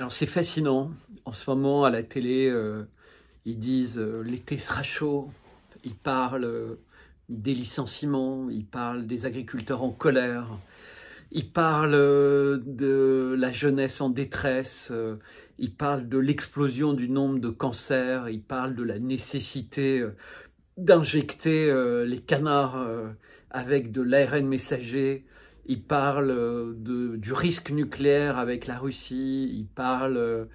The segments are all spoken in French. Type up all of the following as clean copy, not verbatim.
Alors c'est fascinant. En ce moment, à la télé, ils disent l'été sera chaud. Ils parlent des licenciements. Ils parlent des agriculteurs en colère. Ils parlent de la jeunesse en détresse. Ils parlent de l'explosion du nombre de cancers. Ils parlent de la nécessité d'injecter les canards avec de l'ARN messager. Ils parlent du risque nucléaire avec la Russie. Ils parlent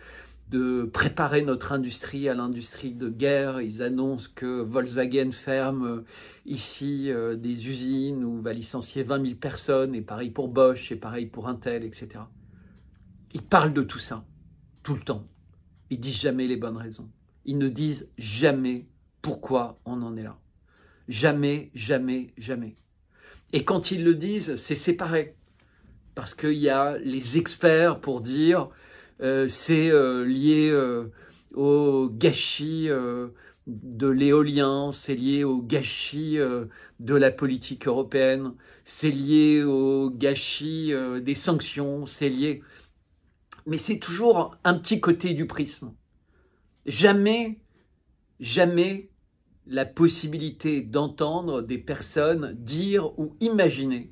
de préparer notre industrie à l'industrie de guerre. Ils annoncent que Volkswagen ferme ici des usines ou va licencier 20 000 personnes, et pareil pour Bosch, et pareil pour Intel, etc. Ils parlent de tout ça, tout le temps. Ils disent jamais les bonnes raisons. Ils ne disent jamais pourquoi on en est là. Jamais, jamais, jamais. Et quand ils le disent, c'est séparé. Parce qu'il y a les experts pour dire c'est lié au gâchis de l'éolien, c'est lié au gâchis de la politique européenne, c'est lié au gâchis des sanctions, c'est lié... Mais c'est toujours un petit côté du prisme. Jamais, jamais la possibilité d'entendre des personnes dire ou imaginer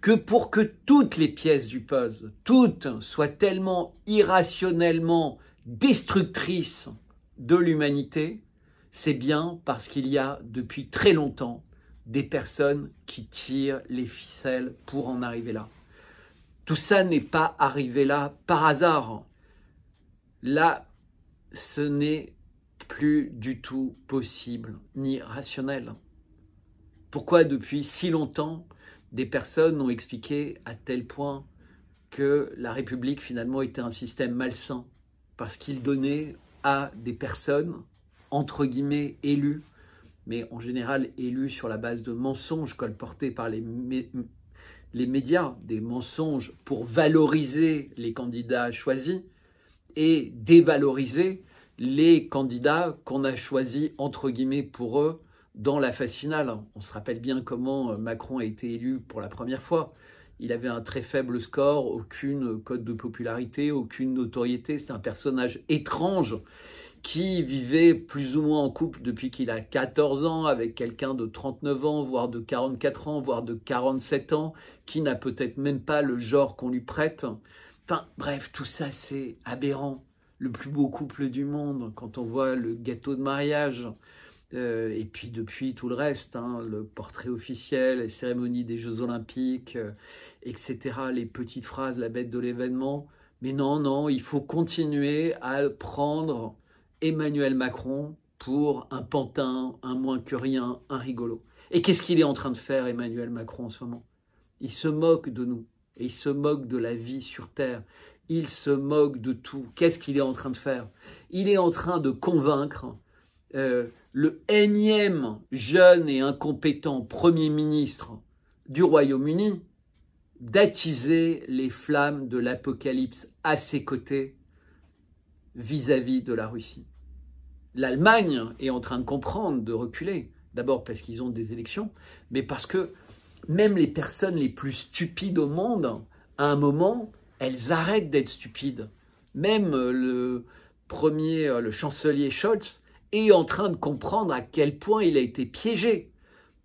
que pour que toutes les pièces du puzzle, toutes, soient tellement irrationnellement destructrices de l'humanité, c'est bien parce qu'il y a depuis très longtemps des personnes qui tirent les ficelles pour en arriver là. Tout ça n'est pas arrivé là par hasard. Là, ce n'est plus du tout possible ni rationnel. Pourquoi depuis si longtemps des personnes ont expliqué à tel point que la République finalement était un système malsain parce qu'il donnait à des personnes entre guillemets élues, mais en général élues sur la base de mensonges colportés par les médias, des mensonges pour valoriser les candidats choisis et dévaloriser les candidats qu'on a choisis entre guillemets pour eux dans la phase finale. On se rappelle bien comment Macron a été élu pour la première fois. Il avait un très faible score, aucune cote de popularité, aucune notoriété. C'est un personnage étrange qui vivait plus ou moins en couple depuis qu'il a 14 ans avec quelqu'un de 39 ans, voire de 44 ans, voire de 47 ans, qui n'a peut-être même pas le genre qu'on lui prête. Enfin, bref, tout ça, c'est aberrant. Le plus beau couple du monde, quand on voit le gâteau de mariage, et puis depuis tout le reste, le portrait officiel, les cérémonies des Jeux Olympiques, etc., les petites phrases, la bête de l'événement. Mais non, non, il faut continuer à prendre Emmanuel Macron pour un pantin, un moins que rien, un rigolo. Et qu'est-ce qu'il est en train de faire, Emmanuel Macron, en ce moment? Il se moque de nous, et il se moque de la vie sur Terre. Il se moque de tout. Qu'est-ce qu'il est en train de faire? Il est en train de convaincre le énième jeune et incompétent Premier ministre du Royaume-Uni d'attiser les flammes de l'apocalypse à ses côtés vis-à-vis de la Russie. L'Allemagne est en train de comprendre, de reculer. D'abord parce qu'ils ont des élections, mais parce que même les personnes les plus stupides au monde, à un moment, elles arrêtent d'être stupides. Même le chancelier Scholz, est en train de comprendre à quel point il a été piégé.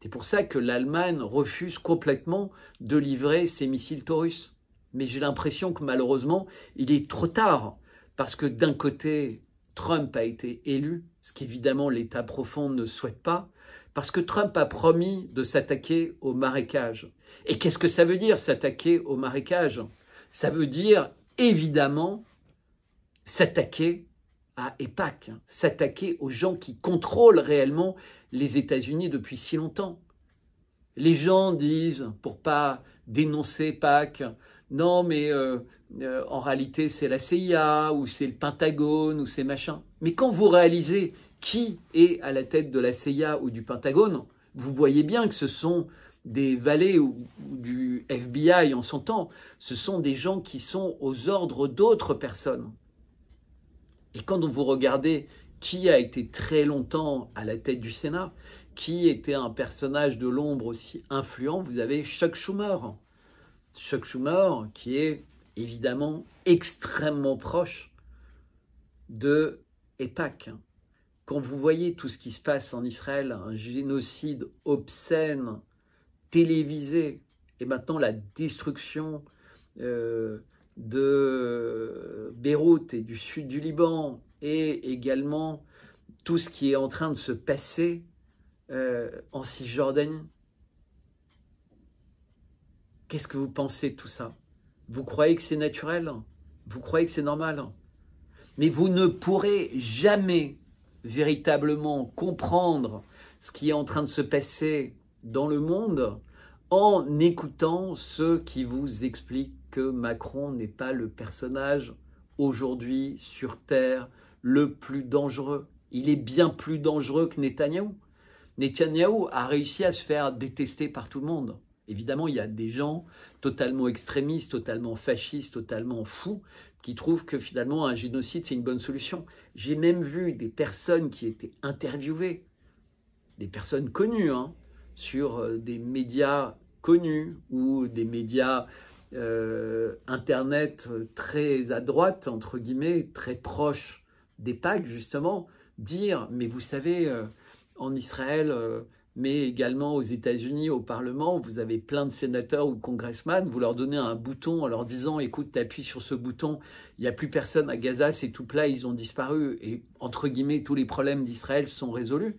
C'est pour ça que l'Allemagne refuse complètement de livrer ses missiles Taurus. Mais j'ai l'impression que malheureusement, il est trop tard. Parce que d'un côté, Trump a été élu, ce qu'évidemment l'État profond ne souhaite pas, parce que Trump a promis de s'attaquer au marécage. Et qu'est-ce que ça veut dire, s'attaquer au marécage? Ça veut dire, évidemment, s'attaquer à EPAC, s'attaquer aux gens qui contrôlent réellement les États-Unis depuis si longtemps. Les gens disent, pour pas dénoncer EPAC, non mais en réalité c'est la CIA ou c'est le Pentagone ou c'est machin. Mais quand vous réalisez qui est à la tête de la CIA ou du Pentagone, vous voyez bien que ce sont des valets ou du FBI en son temps, ce sont des gens qui sont aux ordres d'autres personnes. Et quand vous regardez qui a été très longtemps à la tête du Sénat, qui était un personnage de l'ombre aussi influent, vous avez Chuck Schumer. Chuck Schumer qui est évidemment extrêmement proche de Aipaq. Quand vous voyez tout ce qui se passe en Israël, un génocide obscène, télévisé, et maintenant la destruction de Beyrouth et du sud du Liban, et également tout ce qui est en train de se passer en Cisjordanie. Qu'est-ce que vous pensez de tout ça? Vous croyez que c'est naturel? Vous croyez que c'est normal? Mais vous ne pourrez jamais véritablement comprendre ce qui est en train de se passer dans le monde en écoutant ceux qui vous expliquent que Macron n'est pas le personnage aujourd'hui sur Terre le plus dangereux. Il est bien plus dangereux que Netanyahou. Netanyahou a réussi à se faire détester par tout le monde. Évidemment, il y a des gens totalement extrémistes, totalement fascistes, totalement fous, qui trouvent que finalement un génocide, c'est une bonne solution. J'ai même vu des personnes qui étaient interviewées, des personnes connues, sur des médias connus ou des médias Internet très à droite, entre guillemets, très proches d'Aipaq, justement, dire, mais vous savez, en Israël, mais également aux États-Unis, au Parlement, vous avez plein de sénateurs ou de congressmen, vous leur donnez un bouton en leur disant « Écoute, t'appuies sur ce bouton, il n'y a plus personne à Gaza, c'est tout plat, ils ont disparu. » Et entre guillemets, tous les problèmes d'Israël sont résolus.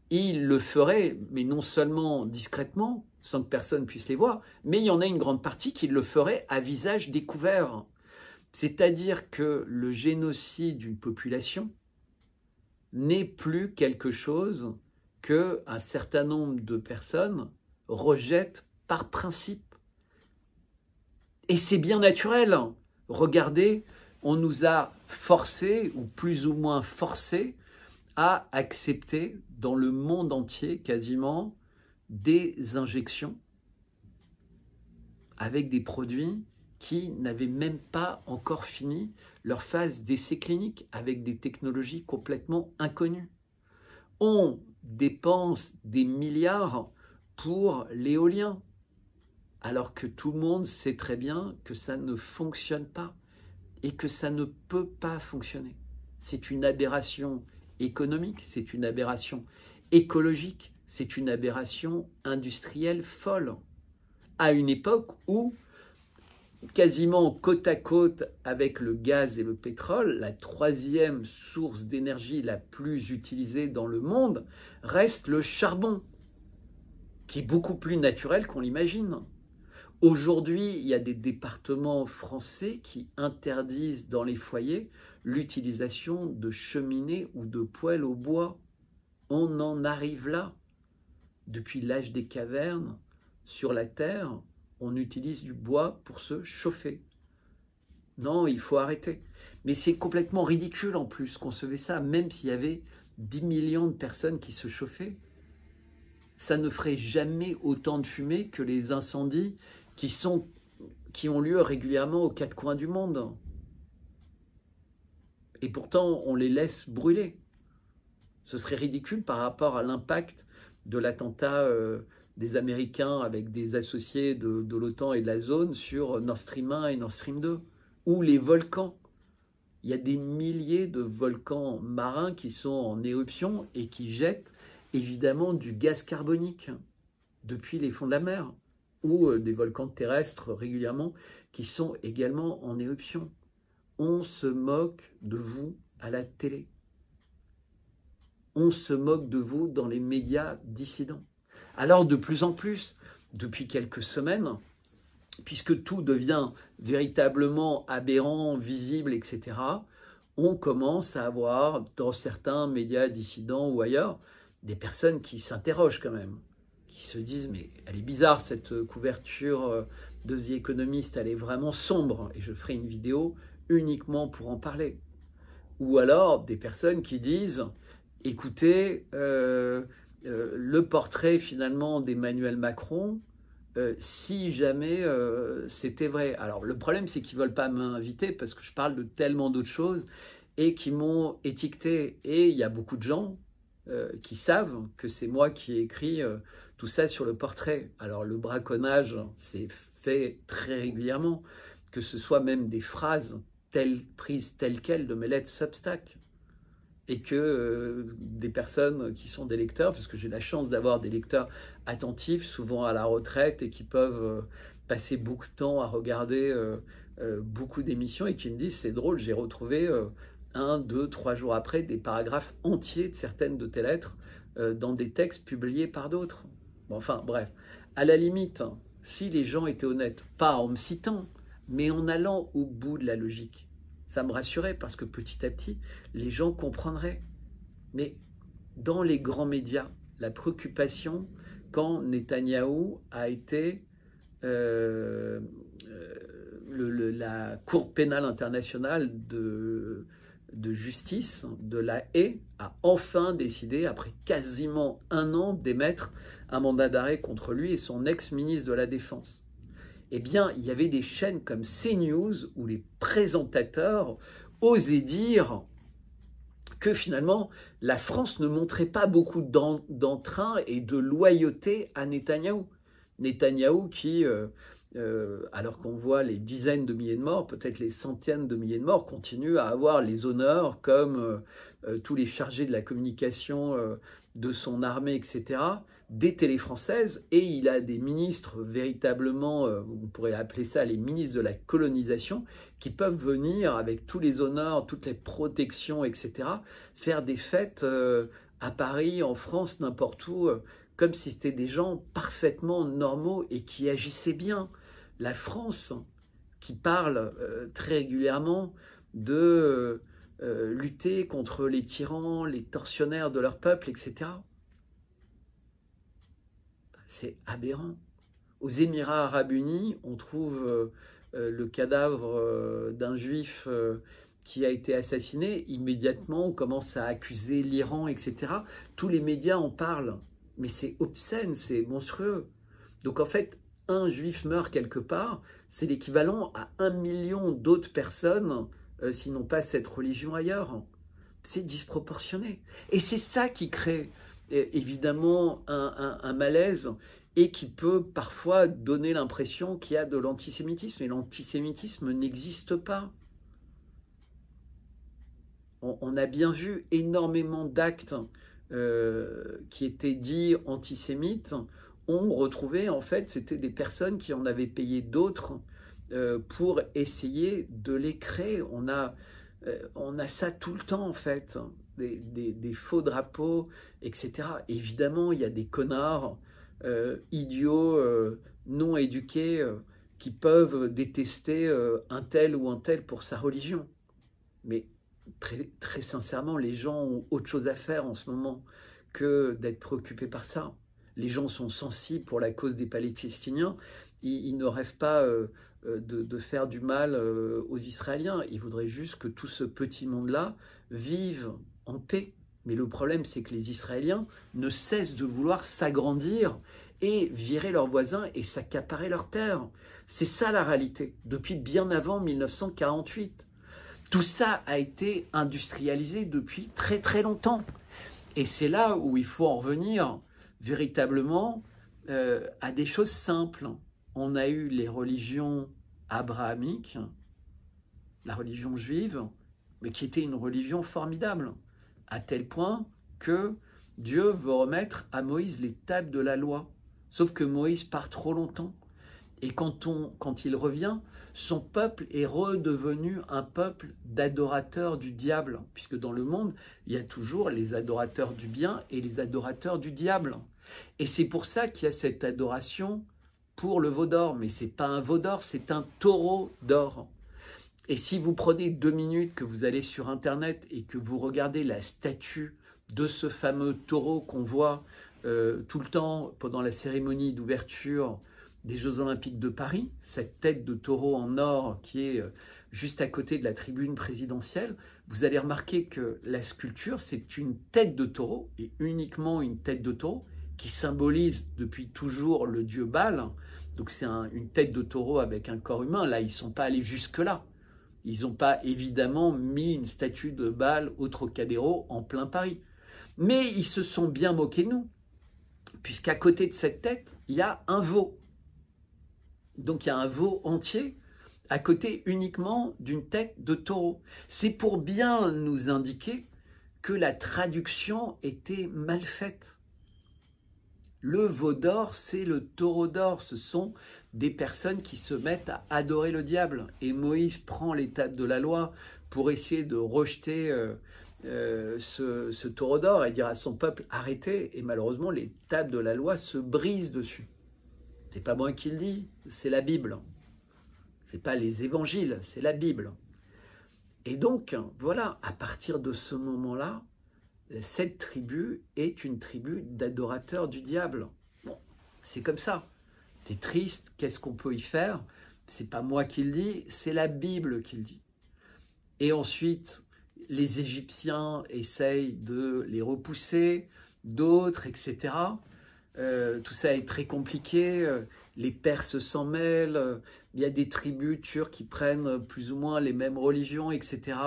Ils le feraient, mais non seulement discrètement, sans que personne puisse les voir, mais il y en a une grande partie qui le ferait à visage découvert. C'est-à-dire que le génocide d'une population n'est plus quelque chose qu'un certain nombre de personnes rejettent par principe. Et c'est bien naturel. Regardez, on nous a forcés, ou plus ou moins forcés, à accepter dans le monde entier quasiment des injections avec des produits qui n'avaient même pas encore fini leur phase d'essai clinique, avec des technologies complètement inconnues. On dépense des milliards pour l'éolien, alors que tout le monde sait très bien que ça ne fonctionne pas et que ça ne peut pas fonctionner. C'est une aberration économique, c'est une aberration écologique, c'est une aberration industrielle folle, à une époque où, quasiment côte à côte avec le gaz et le pétrole, la troisième source d'énergie la plus utilisée dans le monde reste le charbon, qui est beaucoup plus naturel qu'on l'imagine. Aujourd'hui, il y a des départements français qui interdisent dans les foyers l'utilisation de cheminées ou de poêles au bois. On en arrive là. Depuis l'âge des cavernes, sur la Terre, on utilise du bois pour se chauffer. Non, il faut arrêter. Mais c'est complètement ridicule en plus qu'on se fait ça, même s'il y avait 10 millions de personnes qui se chauffaient. Ça ne ferait jamais autant de fumée que les incendies qui ont lieu régulièrement aux quatre coins du monde. Et pourtant, on les laisse brûler. Ce serait ridicule par rapport à l'impact de l'attentat des Américains avec des associés de l'OTAN et de la zone sur Nord Stream 1 et Nord Stream 2, ou les volcans. Il y a des milliers de volcans marins qui sont en éruption et qui jettent évidemment du gaz carbonique depuis les fonds de la mer, ou des volcans terrestres régulièrement qui sont également en éruption. On se moque de vous à la télé. On se moque de vous dans les médias dissidents. Alors de plus en plus, depuis quelques semaines, puisque tout devient véritablement aberrant, visible, etc., on commence à avoir dans certains médias dissidents ou ailleurs des personnes qui s'interrogent quand même, qui se disent « mais elle est bizarre cette couverture de The Economist, elle est vraiment sombre et je ferai une vidéo uniquement pour en parler ». Ou alors des personnes qui disent « écoutez, le portrait finalement d'Emmanuel Macron, si jamais c'était vrai ». Alors le problème c'est qu'ils ne veulent pas m'inviter parce que je parle de tellement d'autres choses et qui m'ont étiqueté. Et il y a beaucoup de gens qui savent que c'est moi qui ai écrit tout ça sur le portrait. Alors le braconnage, c'est fait très régulièrement. que ce soit même des phrases prises telles quelles de mes lettres Substack, et que des personnes qui sont des lecteurs, parce que j'ai la chance d'avoir des lecteurs attentifs, souvent à la retraite, et qui peuvent passer beaucoup de temps à regarder beaucoup d'émissions, et qui me disent, c'est drôle, j'ai retrouvé 1, 2, 3 jours après des paragraphes entiers de certaines de tes lettres dans des textes publiés par d'autres. Bon, enfin, bref. À la limite, si les gens étaient honnêtes, pas en me citant, mais en allant au bout de la logique, ça me rassurait parce que petit à petit, les gens comprendraient. Mais dans les grands médias, la préoccupation, quand Netanyahou a été la Cour pénale internationale de justice de la Haye a enfin décidé, après quasiment 1 an, d'émettre un mandat d'arrêt contre lui et son ex-ministre de la Défense. Eh bien, il y avait des chaînes comme CNews où les présentateurs osaient dire que finalement, la France ne montrait pas beaucoup d'entrain et de loyauté à Netanyahou. Netanyahou qui, alors qu'on voit les dizaines de milliers de morts, peut-être les centaines de milliers de morts, continue à avoir les honneurs comme tous les chargés de la communication de son armée, etc., des télés françaises, et il a des ministres véritablement, on pourrait appeler ça les ministres de la colonisation, qui peuvent venir avec tous les honneurs, toutes les protections, etc., faire des fêtes à Paris, en France, n'importe où, comme si c'était des gens parfaitement normaux et qui agissaient bien. La France, qui parle très régulièrement de lutter contre les tyrans, les tortionnaires de leur peuple, etc., c'est aberrant. Aux Émirats arabes unis, on trouve le cadavre d'un juif qui a été assassiné. Immédiatement, on commence à accuser l'Iran, etc. Tous les médias en parlent. Mais c'est obscène, c'est monstrueux. Donc en fait, un juif meurt quelque part, c'est l'équivalent à 1 million d'autres personnes, sinon pas cette religion ailleurs. C'est disproportionné. Et c'est ça qui crée évidemment un malaise et qui peut parfois donner l'impression qu'il y a de l'antisémitisme. Et l'antisémitisme n'existe pas. On a bien vu énormément d'actes qui étaient dits antisémites, ont retrouvé, en fait, c'était des personnes qui en avaient payé d'autres pour essayer de les créer. On a ça tout le temps, en fait, des faux drapeaux, etc. Évidemment, il y a des connards idiots, non éduqués, qui peuvent détester un tel ou un tel pour sa religion. Mais très, très sincèrement, les gens ont autre chose à faire en ce moment que d'être préoccupés par ça. Les gens sont sensibles pour la cause des Palestiniens. Ils ne rêvent pas de faire du mal aux Israéliens. Ils voudraient juste que tout ce petit monde-là vive en paix. Mais le problème, c'est que les Israéliens ne cessent de vouloir s'agrandir et virer leurs voisins et s'accaparer leurs terres. C'est ça la réalité, depuis bien avant 1948. Tout ça a été industrialisé depuis très très longtemps. Et c'est là où il faut en revenir véritablement à des choses simples. On a eu les religions abrahamiques, la religion juive, mais qui était une religion formidable, à tel point que Dieu veut remettre à Moïse les tables de la loi. Sauf que Moïse part trop longtemps. Et quand il revient, son peuple est redevenu un peuple d'adorateurs du diable, puisque dans le monde, il y a toujours les adorateurs du bien et les adorateurs du diable. Et c'est pour ça qu'il y a cette adoration pour le veau d'or. Mais ce n'est pas un veau d'or, c'est un taureau d'or. Et si vous prenez 2 minutes, que vous allez sur Internet et que vous regardez la statue de ce fameux taureau qu'on voit tout le temps pendant la cérémonie d'ouverture des Jeux Olympiques de Paris, cette tête de taureau en or qui est juste à côté de la tribune présidentielle, vous allez remarquer que la sculpture, c'est une tête de taureau, et uniquement une tête de taureau, qui symbolise depuis toujours le dieu Baal. Donc c'est une tête de taureau avec un corps humain. Là, ils ne sont pas allés jusque-là. Ils n'ont pas évidemment mis une statue de Baal au Trocadéro en plein Paris. Mais ils se sont bien moqués de nous, puisqu'à côté de cette tête, il y a un veau. Donc il y a un veau entier à côté uniquement d'une tête de taureau. C'est pour bien nous indiquer que la traduction était mal faite. Le veau d'or, c'est le taureau d'or. Ce sont des personnes qui se mettent à adorer le diable. Et Moïse prend les tables de la loi pour essayer de rejeter ce taureau d'or et dire à son peuple arrêtez. Et malheureusement, les tables de la loi se brisent dessus. C'est pas moi qui le dis, c'est la Bible. C'est pas les évangiles, c'est la Bible. Et donc, voilà, à partir de ce moment-là, cette tribu est une tribu d'adorateurs du diable. Bon, c'est comme ça. C'est triste, qu'est-ce qu'on peut y faire? C'est pas moi qui le dis, c'est la Bible qui le dit. Et ensuite, les Égyptiens essayent de les repousser, d'autres, etc. Tout ça est très compliqué, les Perses s'en mêlent, il y a des tribus turques qui prennent plus ou moins les mêmes religions, etc.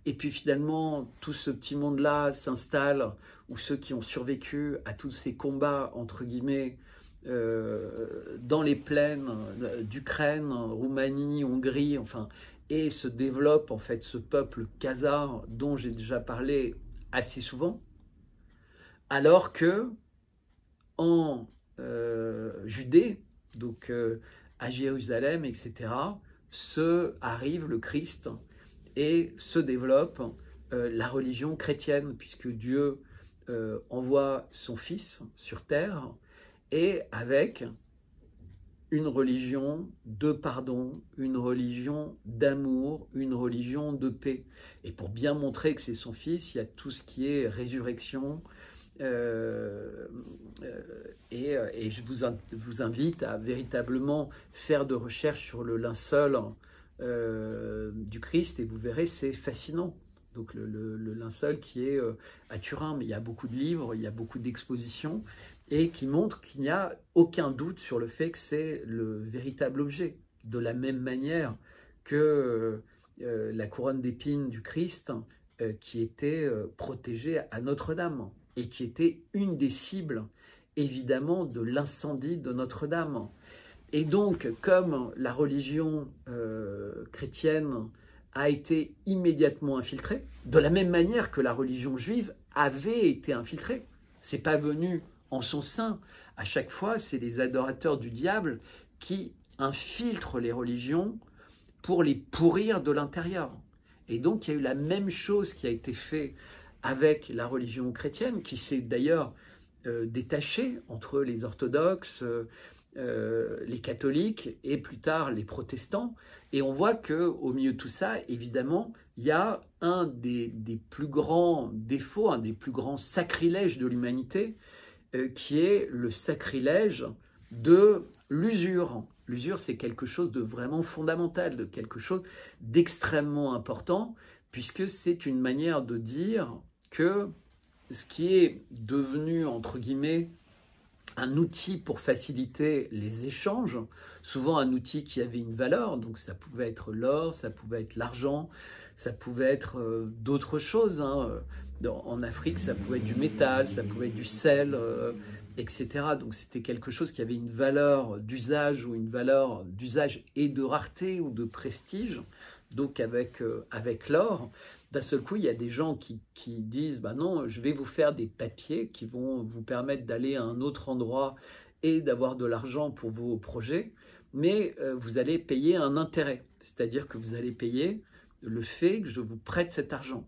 Et puis finalement, tout ce petit monde-là s'installe, ou ceux qui ont survécu à tous ces combats, entre guillemets, dans les plaines d'Ukraine, Roumanie, Hongrie, enfin, et se développe en fait ce peuple khazar dont j'ai déjà parlé assez souvent, alors que en Judée, donc à Jérusalem, etc., arrive le Christ et se développe la religion chrétienne, puisque Dieu envoie son Fils sur terre, et avec une religion de pardon, une religion d'amour, une religion de paix. Et pour bien montrer que c'est son Fils, il y a tout ce qui est résurrection, et je vous invite à véritablement faire de recherches sur le linceul du Christ, et vous verrez, c'est fascinant. Donc le linceul qui est à Turin, mais il y a beaucoup de livres, il y a beaucoup d'expositions, et qui montrent qu'il n'y a aucun doute sur le fait que c'est le véritable objet. De la même manière que la couronne d'épines du Christ, qui était protégée à Notre-Dame, et qui était une des cibles, évidemment, de l'incendie de Notre-Dame. Et donc, comme la religion chrétienne a été immédiatement infiltrée, de la même manière que la religion juive avait été infiltrée, c'est pas venu en son sein. À chaque fois, c'est les adorateurs du diable qui infiltrent les religions pour les pourrir de l'intérieur. Et donc, il y a eu la même chose qui a été faite avec la religion chrétienne, qui s'est d'ailleurs détachée entre les orthodoxes, les catholiques et plus tard les protestants. Et on voit qu'au milieu de tout ça, évidemment, il y a un des plus grands défauts, un des plus grands sacrilèges de l'humanité, qui est le sacrilège de l'usure. L'usure, c'est quelque chose de vraiment fondamental, de quelque chose d'extrêmement important, puisque c'est une manière de dire que ce qui est devenu, entre guillemets, un outil pour faciliter les échanges, souvent un outil qui avait une valeur, donc ça pouvait être l'or, ça pouvait être l'argent, ça pouvait être d'autres choses, hein. En Afrique, ça pouvait être du métal, ça pouvait être du sel, etc. Donc c'était quelque chose qui avait une valeur d'usage, ou une valeur d'usage et de rareté ou de prestige. Donc avec l'or, d'un seul coup, il y a des gens qui disent bah non, je vais vous faire des papiers qui vont vous permettre d'aller à un autre endroit et d'avoir de l'argent pour vos projets, mais vous allez payer un intérêt, c'est-à-dire que vous allez payer le fait que je vous prête cet argent.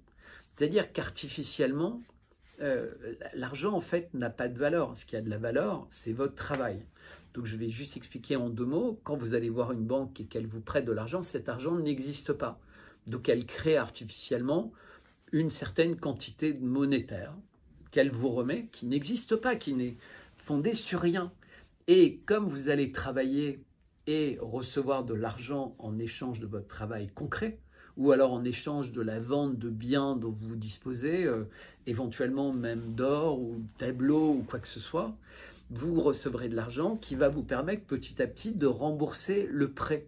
C'est-à-dire qu'artificiellement, l'argent en fait n'a pas de valeur. Ce qui a de la valeur, c'est votre travail. Donc je vais juste expliquer en 2 mots. Quand vous allez voir une banque et qu'elle vous prête de l'argent, cet argent n'existe pas. Donc elle crée artificiellement une certaine quantité monétaire qu'elle vous remet, qui n'existe pas, qui n'est fondée sur rien. Et comme vous allez travailler et recevoir de l'argent en échange de votre travail concret, ou alors en échange de la vente de biens dont vous disposez, éventuellement même d'or ou tableaux ou quoi que ce soit, vous recevrez de l'argent qui va vous permettre petit à petit de rembourser le prêt.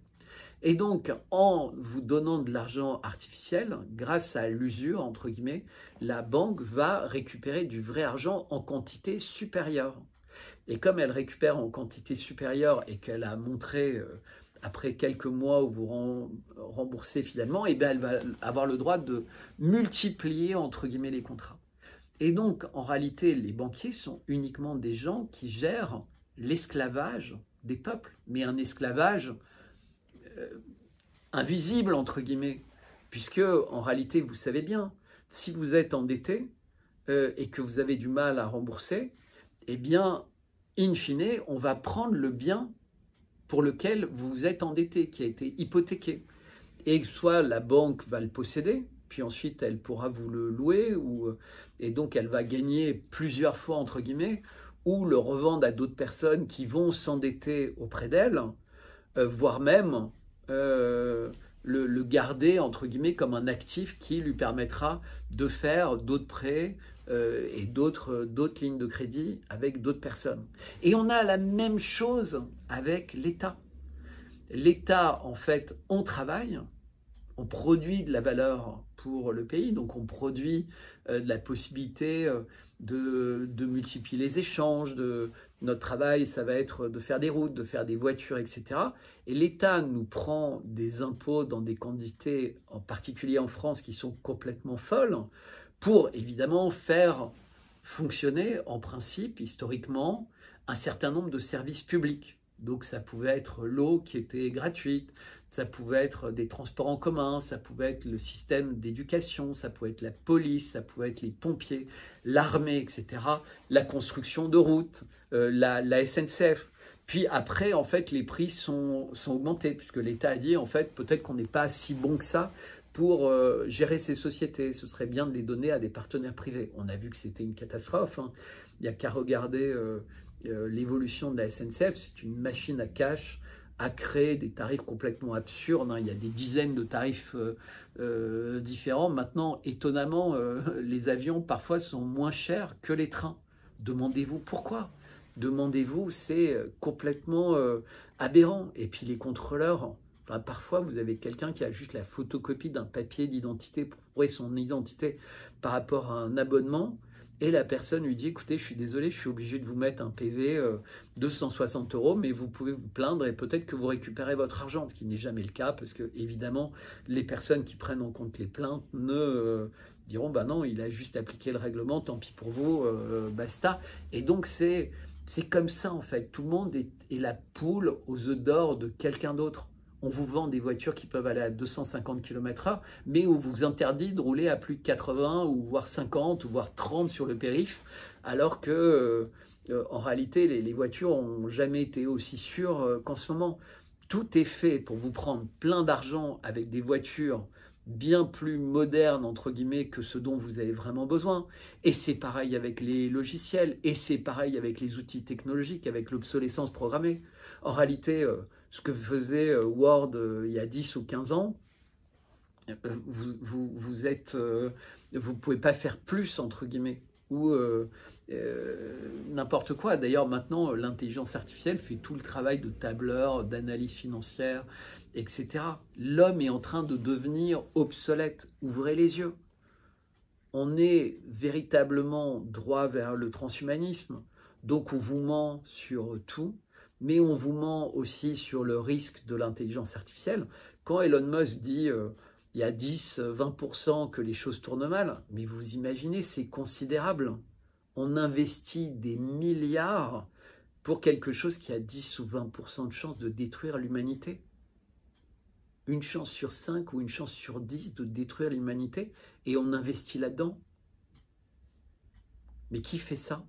Et donc, en vous donnant de l'argent artificiel, grâce à l'usure, entre guillemets, la banque va récupérer du vrai argent en quantité supérieure. Et comme elle récupère en quantité supérieure et qu'elle a montré après quelques mois où vous remboursez finalement, et bien elle va avoir le droit de multiplier, entre guillemets, les contrats. Et donc, en réalité, les banquiers sont uniquement des gens qui gèrent l'esclavage des peuples, mais un esclavage invisible, entre guillemets, puisque, en réalité, vous savez bien, si vous êtes endetté et que vous avez du mal à rembourser, eh bien, in fine, on va prendre le bien pour lequel vous êtes endetté, qui a été hypothéqué. Et soit la banque va le posséder, puis ensuite elle pourra vous le louer, et donc elle va gagner plusieurs fois, entre guillemets, ou le revendre à d'autres personnes qui vont s'endetter auprès d'elle, voire même le garder, entre guillemets, comme un actif qui lui permettra de faire d'autres prêts et d'autres lignes de crédit avec d'autres personnes. Et on a la même chose avec l'État. L'État, en fait, on travaille, on produit de la valeur pour le pays, donc on produit de la possibilité de multiplier les échanges, notre travail, ça va être de faire des routes, de faire des voitures, etc. Et l'État nous prend des impôts dans des quantités, en particulier en France, qui sont complètement folles, pour évidemment faire fonctionner, en principe, historiquement, un certain nombre de services publics. Donc ça pouvait être l'eau qui était gratuite, ça pouvait être des transports en commun, ça pouvait être le système d'éducation, ça pouvait être la police, ça pouvait être les pompiers, l'armée, etc. La construction de routes, la SNCF. Puis après, en fait, les prix sont augmentés, puisque l'État a dit, en fait, peut-être qu'on n'est pas si bon que ça pour gérer ces sociétés. Ce serait bien de les donner à des partenaires privés. On a vu que c'était une catastrophe, hein. Il n'y a qu'à regarder l'évolution de la SNCF. C'est une machine à cash, à créer des tarifs complètement absurdes, hein. Il y a des dizaines de tarifs différents. Maintenant, étonnamment, les avions parfois sont moins chers que les trains. Demandez-vous pourquoi. Demandez-vous, c'est complètement aberrant. Et puis les contrôleurs, enfin, parfois vous avez quelqu'un qui a juste la photocopie d'un papier d'identité pour prouver son identité par rapport à un abonnement. Et la personne lui dit, écoutez, je suis désolé, je suis obligé de vous mettre un PV 260 €, mais vous pouvez vous plaindre et peut-être que vous récupérez votre argent, ce qui n'est jamais le cas, parce que évidemment, les personnes qui prennent en compte les plaintes diront, bah non, il a juste appliqué le règlement, tant pis pour vous, basta. Et donc c'est comme ça en fait, tout le monde est la poule aux œufs d'or de quelqu'un d'autre. On vous vend des voitures qui peuvent aller à 250 km/h, mais on vous interdit de rouler à plus de 80 ou voire 50 ou voire 30 sur le périph', alors que en réalité, les voitures n'ont jamais été aussi sûres qu'en ce moment. Tout est fait pour vous prendre plein d'argent avec des voitures bien plus modernes, entre guillemets, que ce dont vous avez vraiment besoin. Et c'est pareil avec les logiciels, et c'est pareil avec les outils technologiques, avec l'obsolescence programmée. En réalité, ce que faisait Word il y a 10 ou 15 ans, vous pouvez pas faire plus, entre guillemets, ou n'importe quoi. D'ailleurs, maintenant, l'intelligence artificielle fait tout le travail de tableur, d'analyse financière, etc. L'homme est en train de devenir obsolète. Ouvrez les yeux. On est véritablement droit vers le transhumanisme, donc on vous ment sur tout, mais on vous ment aussi sur le risque de l'intelligence artificielle. Quand Elon Musk dit il y a 10-20% que les choses tournent mal, mais vous imaginez, c'est considérable. On investit des milliards pour quelque chose qui a 10 ou 20% de chance de détruire l'humanité. Une chance sur 5 ou une chance sur 10 de détruire l'humanité, et on investit là-dedans. Mais qui fait ça?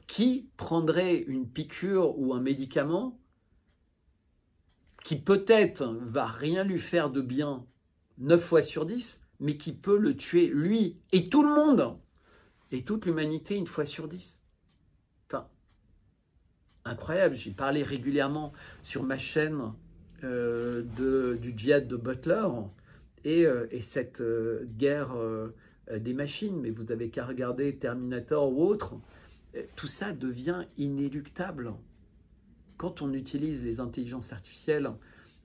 Qui prendrait une piqûre ou un médicament qui peut-être va rien lui faire de bien 9 fois sur 10, mais qui peut le tuer lui et tout le monde et toute l'humanité 1 fois sur 10? Enfin, incroyable. J'ai parlé régulièrement sur ma chaîne du djihad de Butler et cette guerre des machines, mais vous n'avez qu'à regarder Terminator ou autre. Tout ça devient inéluctable. Quand on utilise les intelligences artificielles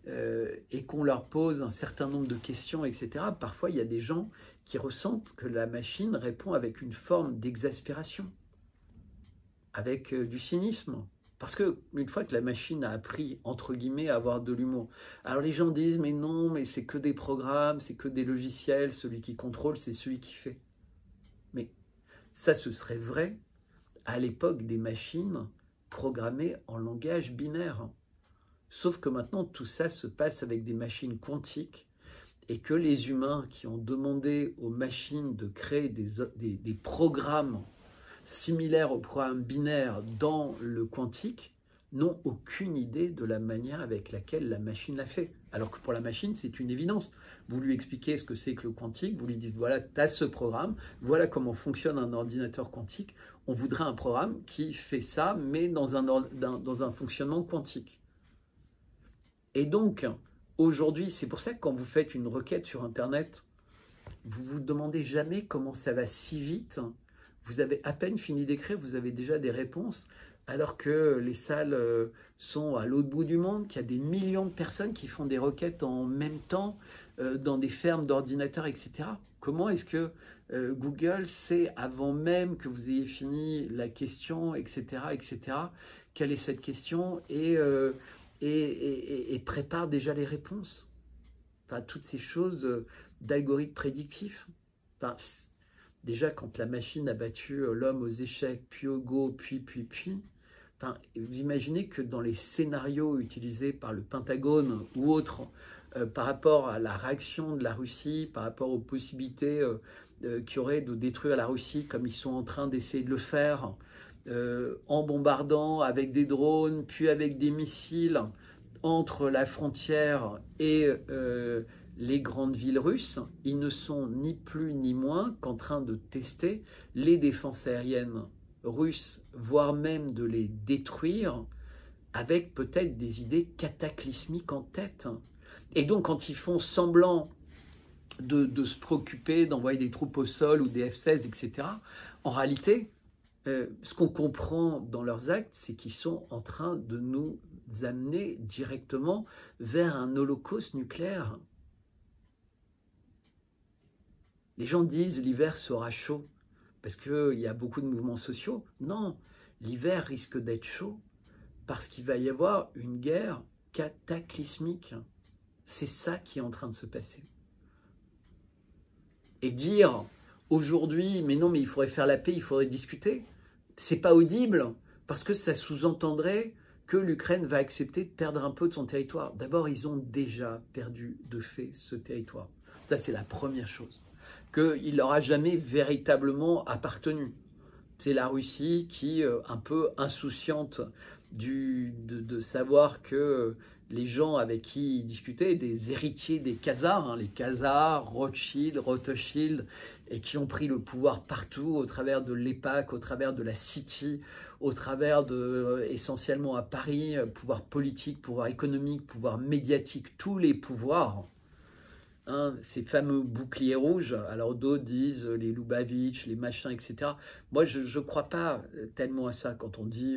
et qu'on leur pose un certain nombre de questions, etc., parfois il y a des gens qui ressentent que la machine répond avec une forme d'exaspération, avec du cynisme. Parce qu'une fois que la machine a appris, entre guillemets, à avoir de l'humour, alors les gens disent, mais non, mais c'est que des programmes, c'est que des logiciels, celui qui contrôle, c'est celui qui fait. Mais ça, ce serait vrai à l'époque des machines programmées en langage binaire. Sauf que maintenant, tout ça se passe avec des machines quantiques et que les humains qui ont demandé aux machines de créer des programmes similaires aux programmes binaires dans le quantique n'ont aucune idée de la manière avec laquelle la machine l'a fait. Alors que pour la machine, c'est une évidence. Vous lui expliquez ce que c'est que le quantique, vous lui dites, voilà, tu as ce programme, voilà comment fonctionne un ordinateur quantique. On voudrait un programme qui fait ça, mais dans un fonctionnement quantique. Et donc, aujourd'hui, c'est pour ça que quand vous faites une requête sur Internet, vous vous demandez jamais comment ça va si vite. Vous avez à peine fini d'écrire, vous avez déjà des réponses, alors que les salles sont à l'autre bout du monde, qu'il y a des millions de personnes qui font des requêtes en même temps dans des fermes d'ordinateurs, etc. Comment est-ce que Google sait, avant même que vous ayez fini la question, etc., quelle est cette question et prépare déjà les réponses? Enfin, toutes ces choses d'algorithmes prédictifs. Enfin, déjà, quand la machine a battu l'homme aux échecs, puis au Go, puis, enfin, vous imaginez que dans les scénarios utilisés par le Pentagone ou autres, par rapport à la réaction de la Russie, par rapport aux possibilités qu'il y aurait de détruire la Russie, comme ils sont en train d'essayer de le faire, en bombardant avec des drones, puis avec des missiles, entre la frontière et les grandes villes russes, ils ne sont ni plus ni moins qu'en train de tester les défenses aériennes russes, voire même de les détruire, avec peut-être des idées cataclysmiques en tête. Et donc quand ils font semblant de se préoccuper, d'envoyer des troupes au sol ou des F-16, etc., en réalité, ce qu'on comprend dans leurs actes, c'est qu'ils sont en train de nous amener directement vers un holocauste nucléaire. Les gens disent l'hiver sera chaud parce qu'il y a beaucoup de mouvements sociaux. Non, l'hiver risque d'être chaud parce qu'il va y avoir une guerre cataclysmique. C'est ça qui est en train de se passer. Et dire aujourd'hui, mais non, mais il faudrait faire la paix, il faudrait discuter, c'est pas audible parce que ça sous-entendrait que l'Ukraine va accepter de perdre un peu de son territoire. D'abord, ils ont déjà perdu de fait ce territoire. Ça, c'est la première chose. Qu'il leur a jamais véritablement appartenu. C'est la Russie qui, un peu insouciante de savoir que les gens avec qui ils discutaient, des héritiers des Khazars, les Khazars, Rothschild, et qui ont pris le pouvoir partout, au travers de l'EPAC, au travers de la City, au travers de, essentiellement à Paris, pouvoir politique, pouvoir économique, pouvoir médiatique, tous les pouvoirs. Ces fameux boucliers rouges, alors d'autres disent les Lubavitch, les machins, etc. Moi, je ne crois pas tellement à ça quand on dit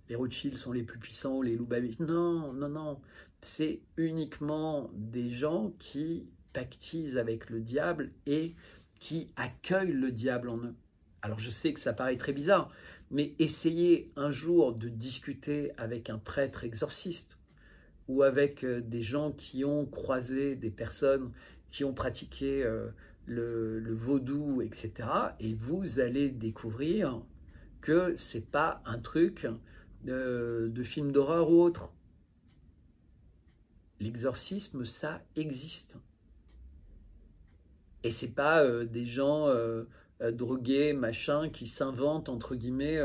les Rothschild sont les plus puissants, les Lubavitch. Non, non, non. C'est uniquement des gens qui pactisent avec le diable et qui accueillent le diable en eux. Alors je sais que ça paraît très bizarre, mais essayez un jour de discuter avec un prêtre exorciste ou avec des gens qui ont croisé des personnes qui ont pratiqué le vaudou, etc. Et vous allez découvrir que ce n'est pas un truc de film d'horreur ou autre. L'exorcisme, ça existe. Et ce n'est pas des gens drogués, machin, qui s'inventent, entre guillemets,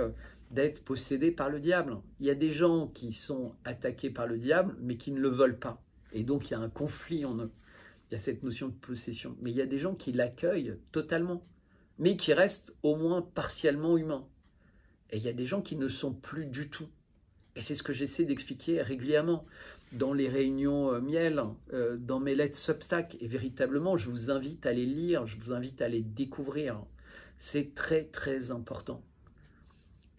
d'être possédés par le diable. Il y a des gens qui sont attaqués par le diable, mais qui ne le veulent pas. Et donc, il y a un conflit en eux. Il y a cette notion de possession. Mais il y a des gens qui l'accueillent totalement, mais qui restent au moins partiellement humains. Et il y a des gens qui ne sont plus du tout. Et c'est ce que j'essaie d'expliquer régulièrement dans les réunions miel, dans mes lettres Substack. Et véritablement, je vous invite à les lire, je vous invite à les découvrir. C'est très, très important.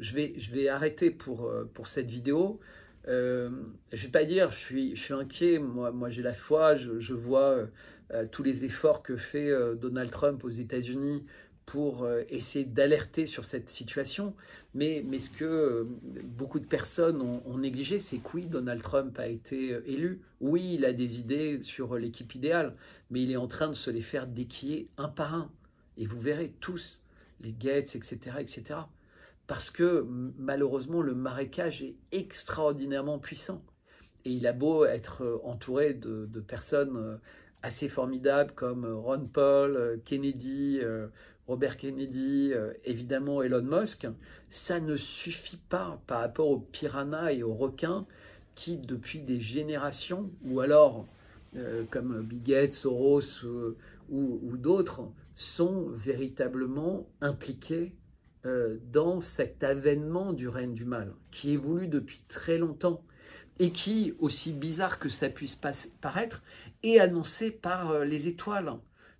Je vais arrêter pour cette vidéo. Je ne vais pas dire, je suis inquiet. Moi j'ai la foi, je vois tous les efforts que fait Donald Trump aux États-Unis pour essayer d'alerter sur cette situation. Mais ce que beaucoup de personnes ont négligé, c'est que oui, Donald Trump a été élu. Oui, il a des idées sur l'équipe idéale, mais il est en train de se les faire déquiller un par un. Et vous verrez tous, les Gates, etc., etc. Parce que malheureusement, le marécage est extraordinairement puissant. Et il a beau être entouré de personnes assez formidables comme Ron Paul, Kennedy, Robert Kennedy, évidemment Elon Musk, ça ne suffit pas par rapport aux piranhas et aux requins qui, depuis des générations, ou alors comme Bill Gates, Soros ou d'autres, sont véritablement impliqués dans cet avènement du règne du mal, qui est voulu depuis très longtemps, et qui, aussi bizarre que ça puisse paraître, est annoncé par les étoiles.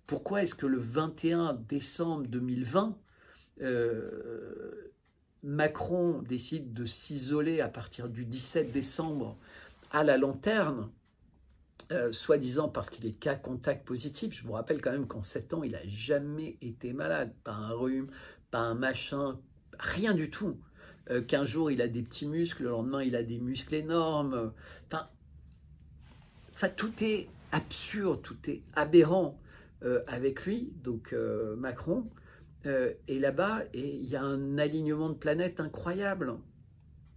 Pourquoi est-ce que le 21 décembre 2020, Macron décide de s'isoler à partir du 17 décembre à la lanterne, soi-disant parce qu'il est cas contact positif? Je vous rappelle quand même qu'en 7 ans, il n'a jamais été malade, pas un rhume, pas un machin, rien du tout. Qu'un jour il a des petits muscles, le lendemain il a des muscles énormes. Enfin, tout est absurde, tout est aberrant avec lui, donc Macron. Et là-bas, il y a un alignement de planètes incroyable.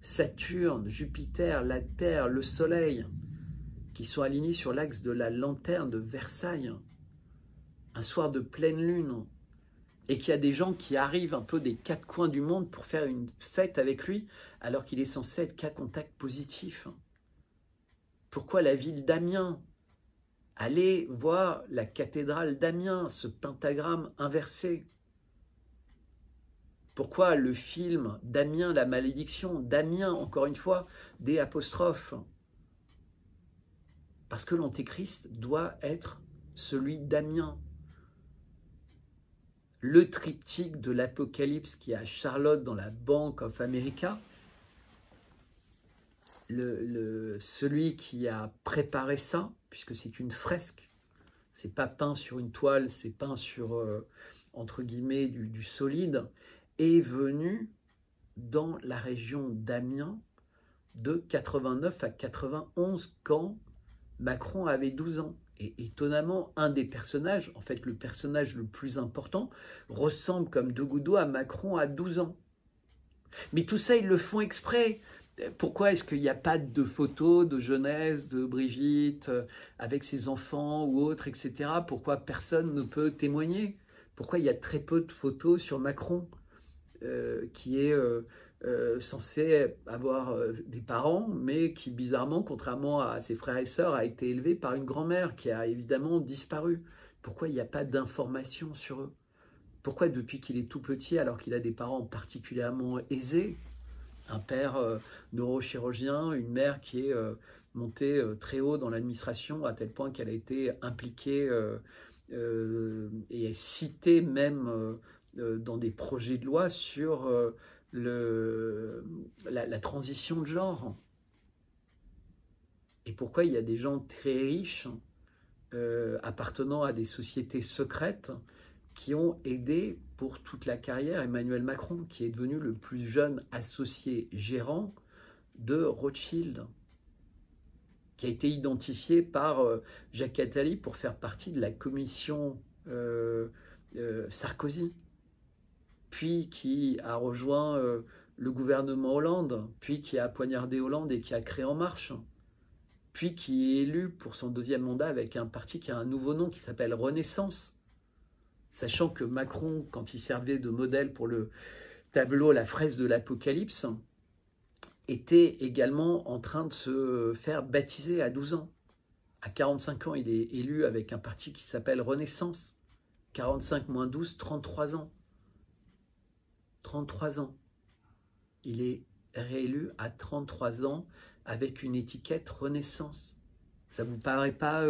Saturne, Jupiter, la Terre, le Soleil, qui sont alignés sur l'axe de la lanterne de Versailles. Un soir de pleine lune. Et qu'il y a des gens qui arrivent un peu des 4 coins du monde pour faire une fête avec lui, alors qu'il est censé être cas contact positif. Pourquoi la ville d'Amiens? Allez voir la cathédrale d'Amiens, ce pentagramme inversé. Pourquoi le film d'Amiens, la malédiction, d'Amiens, encore une fois, des apostrophes? Parce que l'antéchrist doit être celui d'Amiens. Le triptyque de l'Apocalypse qui est à Charlotte dans la Bank of America, celui qui a préparé ça, puisque c'est une fresque, c'est pas peint sur une toile, c'est peint sur, entre guillemets, du solide, est venu dans la région d'Amiens de 89 à 91, quand Macron avait 12 ans. Et étonnamment, un des personnages, en fait le personnage le plus important, ressemble comme deux gouttes d'eau à Macron à 12 ans. Mais tout ça, ils le font exprès. Pourquoi est-ce qu'il n'y a pas de photos de jeunesse, de Brigitte, avec ses enfants ou autres, etc. Pourquoi personne ne peut témoigner? Pourquoi il y a très peu de photos sur Macron, qui est censé avoir des parents, mais qui bizarrement, contrairement à ses frères et sœurs, a été élevé par une grand-mère qui a évidemment disparu? Pourquoi il n'y a pas d'informations sur eux? Pourquoi depuis qu'il est tout petit, alors qu'il a des parents particulièrement aisés, un père neurochirurgien, une mère qui est montée très haut dans l'administration, à tel point qu'elle a été impliquée et citée même dans des projets de loi sur la transition de genre? Et pourquoi il y a des gens très riches appartenant à des sociétés secrètes qui ont aidé pour toute la carrière Emmanuel Macron, qui est devenu le plus jeune associé gérant de Rothschild, qui a été identifié par Jacques Attali pour faire partie de la commission Sarkozy, puis qui a rejoint le gouvernement Hollande, puis qui a poignardé Hollande et qui a créé En Marche, puis qui est élu pour son 2e mandat avec un parti qui a un nouveau nom qui s'appelle Renaissance. Sachant que Macron, quand il servait de modèle pour le tableau La fresque de l'Apocalypse, était également en train de se faire baptiser à 12 ans. À 45 ans, il est élu avec un parti qui s'appelle Renaissance. 45 moins 12, 33 ans. 33 ans. Il est réélu à 33 ans avec une étiquette Renaissance. Ça ne vous paraît pas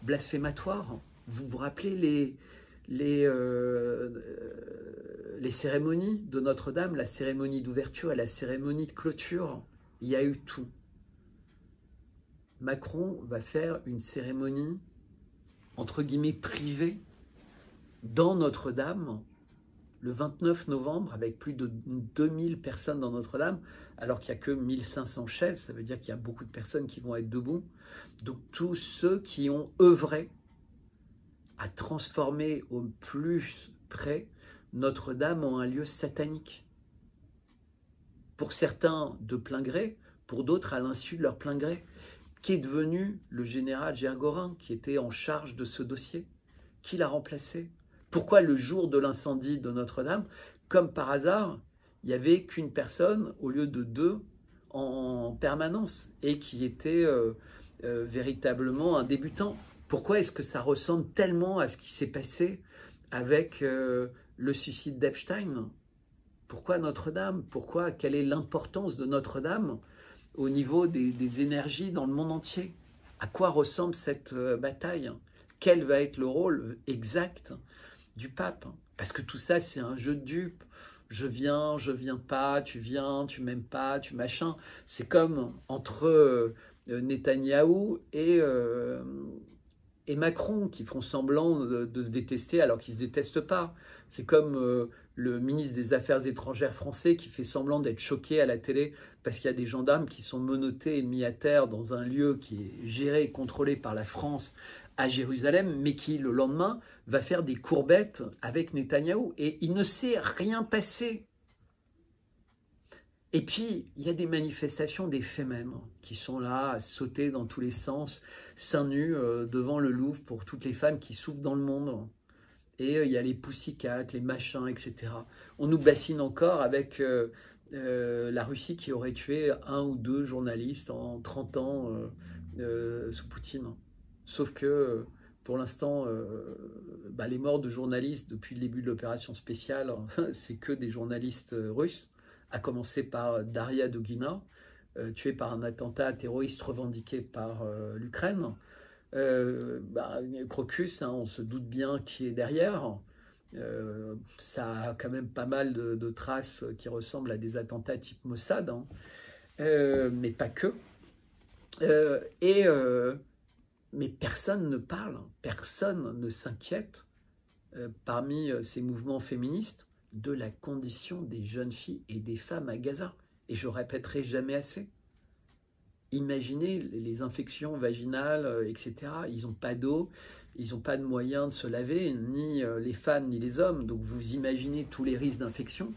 blasphématoire? Vous vous rappelez les cérémonies de Notre-Dame, la cérémonie d'ouverture et la cérémonie de clôture? Il y a eu tout. Macron va faire une cérémonie, entre guillemets, privée, dans Notre-Dame, le 29 novembre avec plus de 2000 personnes dans Notre-Dame, alors qu'il n'y a que 1500 chaises, ça veut dire qu'il y a beaucoup de personnes qui vont être debout. Donc tous ceux qui ont œuvré à transformer au plus près Notre-Dame en un lieu satanique. Pour certains de plein gré, pour d'autres à l'insu de leur plein gré. Qui est devenu le général Gergorin, qui était en charge de ce dossier? Qui l'a remplacé? Pourquoi le jour de l'incendie de Notre-Dame, comme par hasard, il n'y avait qu'une personne au lieu de 2 en permanence et qui était véritablement un débutant? Pourquoi est-ce que ça ressemble tellement à ce qui s'est passé avec le suicide d'Epstein? Pourquoi Notre-Dame? Pourquoi? Quelle est l'importance de Notre-Dame au niveau des énergies dans le monde entier? À quoi ressemble cette bataille? Quel va être le rôle exact du pape? Parce que tout ça, c'est un jeu de dupes. Je viens pas, tu viens, tu m'aimes pas, tu machin. C'est comme entre Netanyahou et Macron qui font semblant de se détester alors qu'ils ne se détestent pas. C'est comme le ministre des Affaires étrangères français qui fait semblant d'être choqué à la télé parce qu'il y a des gendarmes qui sont menottés et mis à terre dans un lieu qui est géré et contrôlé par la France à Jérusalem, mais qui, le lendemain, va faire des courbettes avec Netanyahou. Et il ne s'est rien passé. Et puis, il y a des manifestations des faits mêmes qui sont là, à sauter dans tous les sens, seins nus, devant le Louvre pour toutes les femmes qui souffrent dans le monde. Et il y a les Pussycat, les machins, etc. On nous bassine encore avec la Russie qui aurait tué 1 ou 2 journalistes en 30 ans sous Poutine. Sauf que, pour l'instant, les morts de journalistes depuis le début de l'opération spéciale, c'est que des journalistes russes, à commencer par Daria Dugina, tuée par un attentat terroriste revendiqué par l'Ukraine. Crocus, on se doute bien qui est derrière. Ça a quand même pas mal de traces qui ressemblent à des attentats type Mossad, mais pas que. Mais personne ne parle, personne ne s'inquiète parmi ces mouvements féministes de la condition des jeunes filles et des femmes à Gaza. Et je répéterai jamais assez. Imaginez les infections vaginales, etc. Ils n'ont pas d'eau, ils n'ont pas de moyens de se laver, ni les femmes ni les hommes. Donc vous imaginez tous les risques d'infection.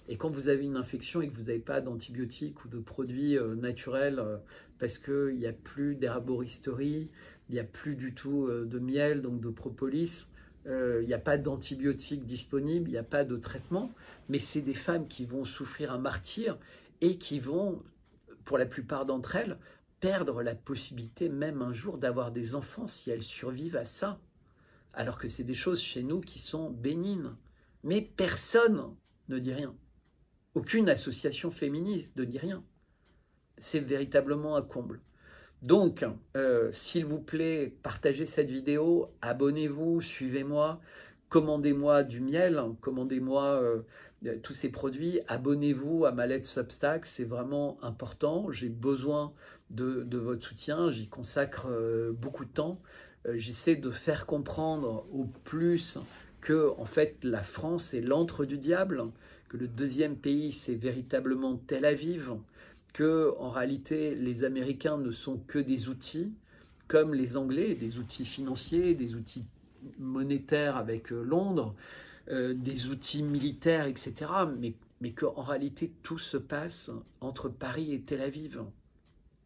Et quand vous avez une infection et que vous n'avez pas d'antibiotiques ou de produits naturels, parce qu'il n'y a plus d'herboristerie, il n'y a plus du tout de miel, donc de propolis, il n'y a pas d'antibiotiques disponibles, il n'y a pas de traitement, mais c'est des femmes qui vont souffrir un martyre et qui vont, pour la plupart d'entre elles, perdre la possibilité même un jour d'avoir des enfants si elles survivent à ça. Alors que c'est des choses chez nous qui sont bénignes. Mais personne ne dit rien. Aucune association féministe ne dit rien. C'est véritablement un comble. Donc, s'il vous plaît, partagez cette vidéo, abonnez-vous, suivez-moi, commandez-moi du miel, commandez-moi tous ces produits, abonnez-vous à ma lettre Substack, c'est vraiment important, j'ai besoin de votre soutien, j'y consacre beaucoup de temps, j'essaie de faire comprendre au plus que en fait la France est l'antre du diable, que le deuxième pays c'est véritablement Tel Aviv, que en réalité les Américains ne sont que des outils, comme les Anglais, des outils financiers, des outils monétaires avec Londres, des outils militaires, etc. Mais qu'en réalité tout se passe entre Paris et Tel Aviv.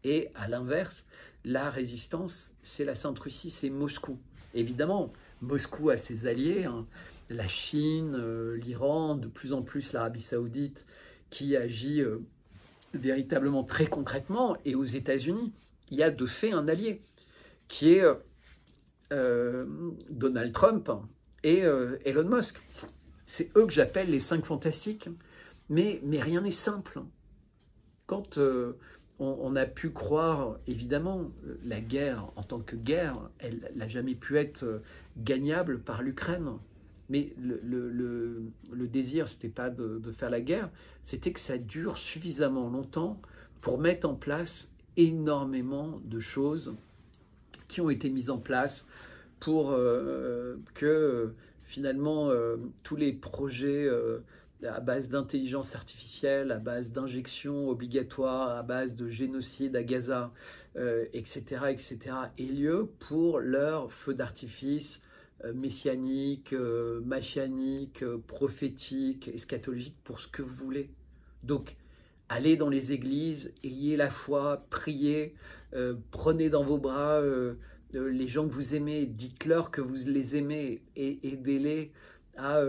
Et à l'inverse, la résistance, c'est la Sainte-Russie, c'est Moscou. Évidemment, Moscou a ses alliés, la Chine, l'Iran, de plus en plus l'Arabie Saoudite, qui agit véritablement très concrètement, et aux États-Unis, il y a de fait un allié, qui est Donald Trump et Elon Musk. C'est eux que j'appelle les 5 fantastiques, mais rien n'est simple. Quand on a pu croire, évidemment, la guerre en tant que guerre, elle n'a jamais pu être gagnable par l'Ukraine. Mais le désir, ce n'était pas de faire la guerre, c'était que ça dure suffisamment longtemps pour mettre en place énormément de choses qui ont été mises en place pour que finalement, tous les projets à base d'intelligence artificielle, à base d'injections obligatoires, à base de génocide à Gaza, etc., etc., aient lieu pour leur feu d'artifice messianique, machianique, prophétique, eschatologique, pour ce que vous voulez. Donc, allez dans les églises, ayez la foi, priez, prenez dans vos bras les gens que vous aimez, dites-leur que vous les aimez et aidez-les à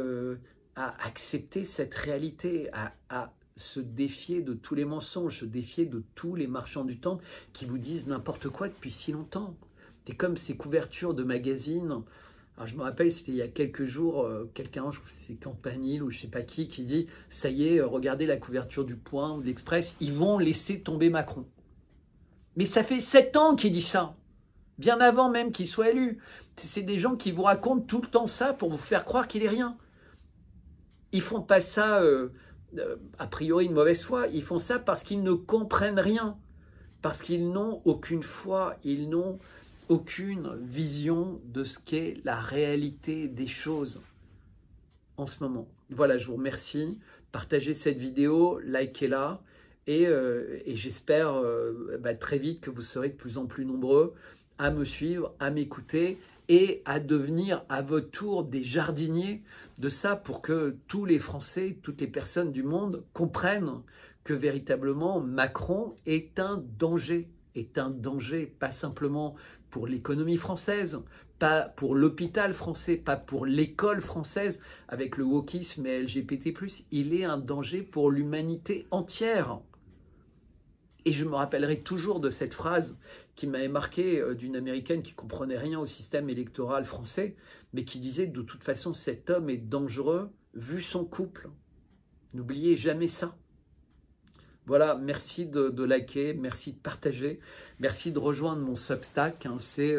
accepter cette réalité, à se défier de tous les mensonges, se défier de tous les marchands du temple qui vous disent n'importe quoi depuis si longtemps. C'est comme ces couvertures de magazines. Alors je me rappelle, c'était il y a quelques jours, quelqu'un, je crois que c'est Campanile ou je ne sais pas qui dit « Ça y est, regardez la couverture du Point ou de l'Express, ils vont laisser tomber Macron. » Mais ça fait 7 ans qu'il dit ça, bien avant même qu'il soit élu. C'est des gens qui vous racontent tout le temps ça pour vous faire croire qu'il est rien. Ils font pas ça a priori de mauvaise foi, ils font ça parce qu'ils ne comprennent rien, parce qu'ils n'ont aucune foi, ils n'ont aucune vision de ce qu'est la réalité des choses en ce moment. Voilà, je vous remercie. Partagez cette vidéo, likez-la et j'espère très vite que vous serez de plus en plus nombreux à me suivre, à m'écouter et à devenir à votre tour des jardiniers de ça pour que tous les Français, toutes les personnes du monde comprennent que véritablement Macron est un danger, pas simplement pour l'économie française, pas pour l'hôpital français, pas pour l'école française avec le wokisme et LGBT+, il est un danger pour l'humanité entière. Et je me rappellerai toujours de cette phrase qui m'avait marqué d'une Américaine qui ne comprenait rien au système électoral français, mais qui disait de toute façon cet homme est dangereux vu son couple. N'oubliez jamais ça. Voilà, merci de liker, merci de partager, merci de rejoindre mon Substack, hein, c'est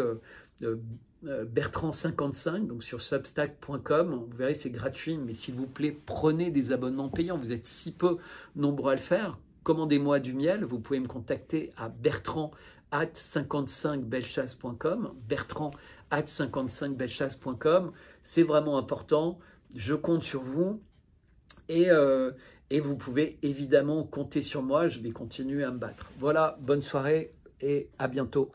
Bertrand55, donc sur substack.com, vous verrez c'est gratuit, mais s'il vous plaît, prenez des abonnements payants, vous êtes si peu nombreux à le faire, commandez-moi du miel, vous pouvez me contacter à bertrand@55bellechasse.com, bertrand@55bellechasse.com, c'est vraiment important, je compte sur vous, et vous pouvez évidemment compter sur moi, je vais continuer à me battre. Voilà, bonne soirée et à bientôt.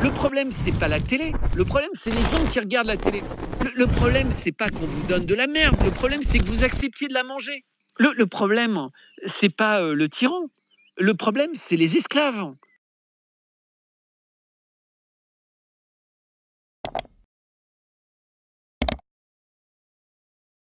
Le problème, c'est pas la télé. Le problème, c'est les gens qui regardent la télé. Le problème, c'est pas qu'on vous donne de la merde. Le problème, c'est que vous acceptiez de la manger. Le problème, c'est pas le tyran. Le problème, c'est les esclaves.